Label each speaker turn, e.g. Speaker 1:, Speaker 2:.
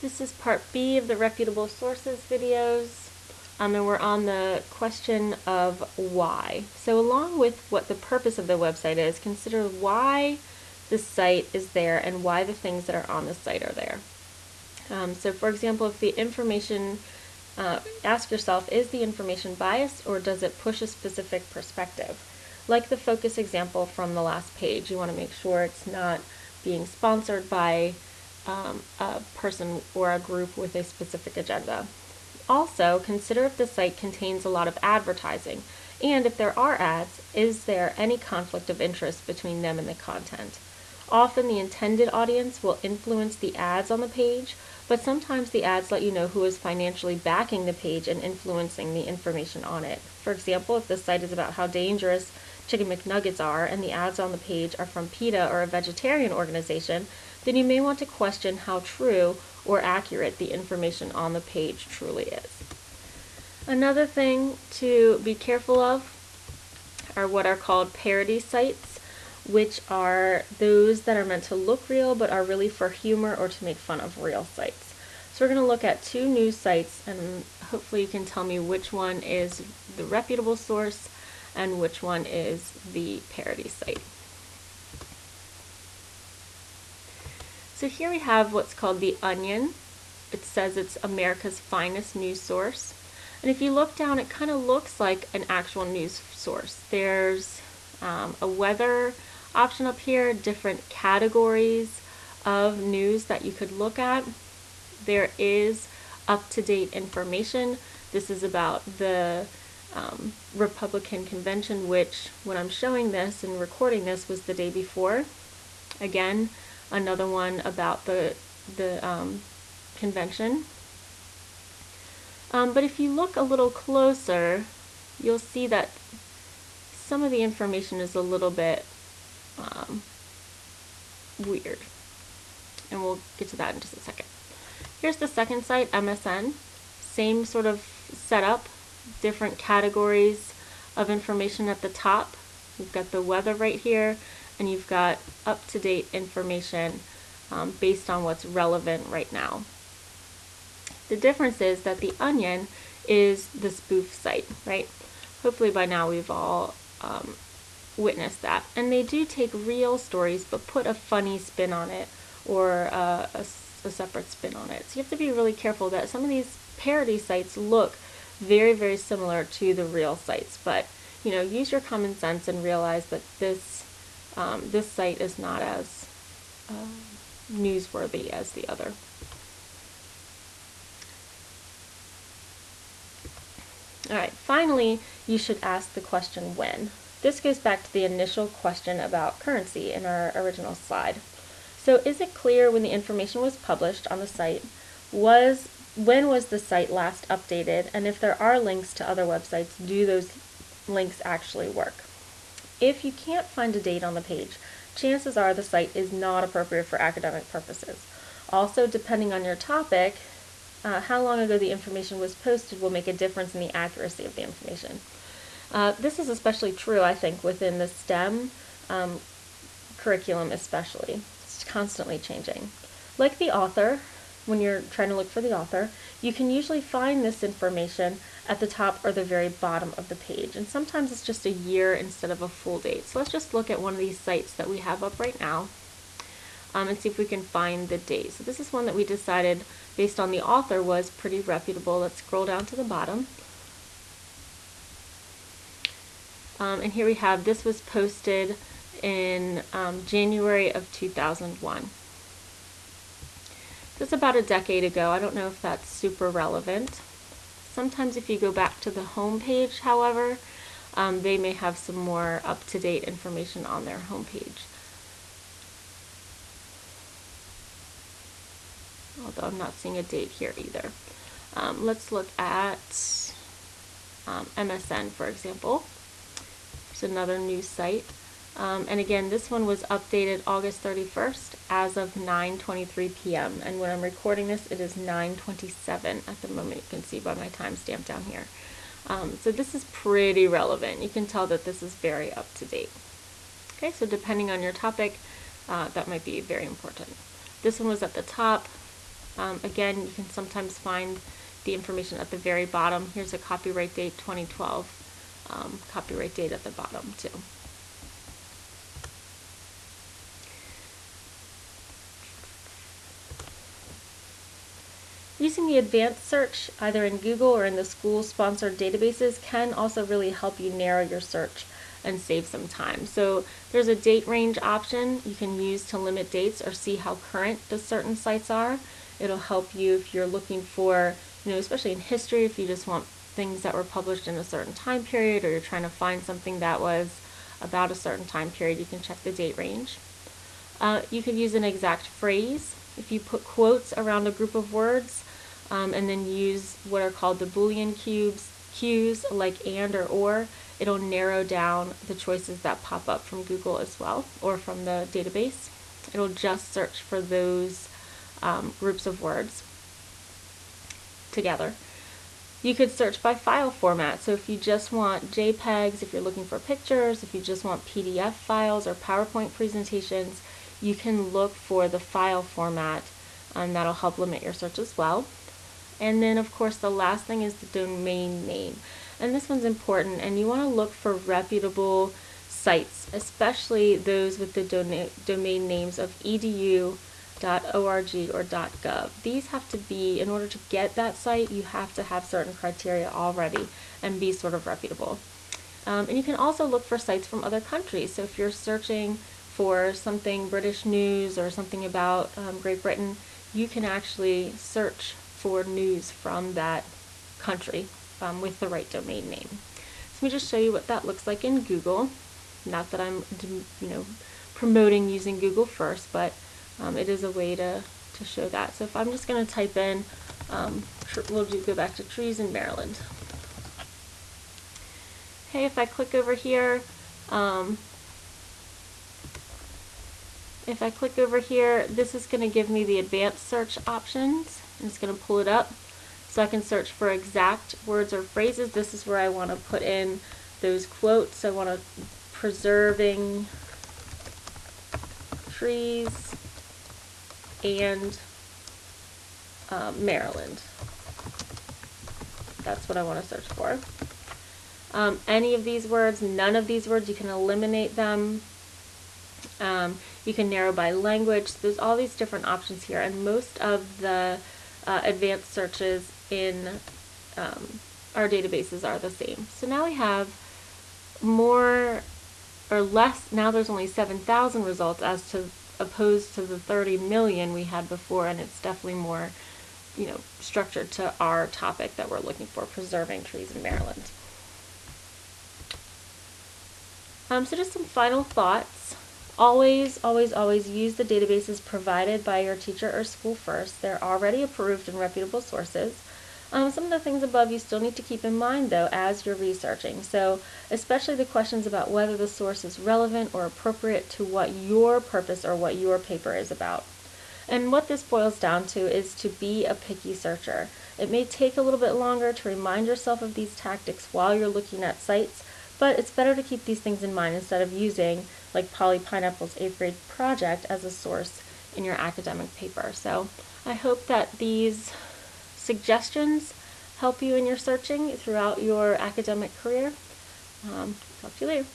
Speaker 1: This is part B of the reputable sources videos, and we're on the question of why. So along with what the purpose of the website is, consider why the site is there and why the things that are on the site are there. So for example, if the information, ask yourself, is the information biased or does it push a specific perspective? Like the focus example from the last page, you want to make sure it's not being sponsored by a person or a group with a specific agenda. Also, consider if the site contains a lot of advertising, and if there are ads, is there any conflict of interest between them and the content? Often the intended audience will influence the ads on the page, but sometimes the ads let you know who is financially backing the page and influencing the information on it. For example, if the site is about how dangerous Chicken McNuggets are and the ads on the page are from PETA or a vegetarian organization, then you may want to question how true or accurate the information on the page truly is. Another thing to be careful of are what are called parody sites, which are those that are meant to look real but are really for humor or to make fun of real sites. So we're going to look at two news sites, and hopefully you can tell me which one is the reputable source and which one is the parody site. So here we have what's called The Onion. It says it's America's finest news source. And if you look down, it kind of looks like an actual news source. There's a weather option up here, different categories of news that you could look at. There is up-to-date information. This is about the Republican convention, which when I'm showing this and recording this was the day before. Again, another one about the convention. But if you look a little closer, you'll see that some of the information is a little bit weird. And we'll get to that in just a second. Here's the second site, MSN. Same sort of setup, different categories of information at the top. You've got the weather right here, and you've got up-to-date information based on what's relevant right now. The difference is that The Onion is the spoof site, right? Hopefully by now we've all witnessed that. And they do take real stories but put a funny spin on it or a separate spin on it. So you have to be really careful that some of these parody sites look very, very similar to the real sites. But, you know, use your common sense and realize that this site is not as newsworthy as the other. Alright, finally, you should ask the question when. This goes back to the initial question about currency in our original slide. So is it clear when the information was published on the site? When was the site last updated? And if there are links to other websites, do those links actually work? If you can't find a date on the page, chances are the site is not appropriate for academic purposes. Also, depending on your topic, how long ago the information was posted will make a difference in the accuracy of the information. This is especially true, I think, within the STEM curriculum especially. It's constantly changing. Like the author, when you're trying to look for the author, you can usually find this information at the top or the very bottom of the page. And sometimes it's just a year instead of a full date. So let's just look at one of these sites that we have up right now and see if we can find the date. So this is one that we decided based on the author was pretty reputable. Let's scroll down to the bottom. And here we have, this was posted in January of 2001. This is about a decade ago. I don't know if that's super relevant. Sometimes if you go back to the home page, however, they may have some more up-to-date information on their home page. Although I'm not seeing a date here either. Let's look at MSN, for example. There's another news site. And again, this one was updated August 31st as of 9:23 p.m. And when I'm recording this, it is 9:27 at the moment. You can see by my timestamp down here. So this is pretty relevant. You can tell that this is very up to date. Okay, so depending on your topic, that might be very important. This one was at the top. Again, you can sometimes find the information at the very bottom. Here's a copyright date 2012, copyright date at the bottom too. Using the advanced search, either in Google or in the school-sponsored databases, can also really help you narrow your search and save some time. So there's a date range option you can use to limit dates or see how current the certain sites are. It'll help you if you're looking for, especially in history, if you just want things that were published in a certain time period, or you're trying to find something that was about a certain time period, you can check the date range. You could use an exact phrase. If you put quotes around a group of words, and then use what are called the Boolean cues like and or, it'll narrow down the choices that pop up from Google as well, or from the database. It'll just search for those groups of words together. You could search by file format. So if you just want JPEGs, if you're looking for pictures, if you just want PDF files or PowerPoint presentations, you can look for the file format, and that'll help limit your search as well. And then, of course, the last thing is the domain name. And this one's important, and you want to look for reputable sites, especially those with the domain names of edu, .org, or .gov. These have to be, in order to get that site, you have to have certain criteria already and be sort of reputable. And you can also look for sites from other countries. So if you're searching for something British news or something about Great Britain, you can actually search for news from that country with the right domain name. So let me just show you what that looks like in Google. Not that I'm promoting using Google first, but it is a way to show that. So if I'm just going to type in, we'll go back to trees in Maryland. Okay, if I click over here, this is going to give me the advanced search options. I'm just going to pull it up so I can search for exact words or phrases. This is where I want to put in those quotes. I want to preserving trees and Maryland. That's what I want to search for. Any of these words, none of these words, you can eliminate them. You can narrow by language. There's all these different options here, and most of the advanced searches in our databases are the same. So now we have more or less, now there's only 7,000 results opposed to the 30 million we had before, and it's definitely more structured to our topic that we're looking for, preserving trees in Maryland. So just some final thoughts. Always, always, always use the databases provided by your teacher or school first. They're already approved and reputable sources. Some of the things above you still need to keep in mind, though, as you're researching. So especially the questions about whether the source is relevant or appropriate to what your purpose or what your paper is about. And what this boils down to is to be a picky searcher. It may take a little bit longer to remind yourself of these tactics while you're looking at sites, but it's better to keep these things in mind instead of using like Polly Pineapple's 8th grade project as a source in your academic paper. So I hope that these suggestions help you in your searching throughout your academic career. Talk to you later.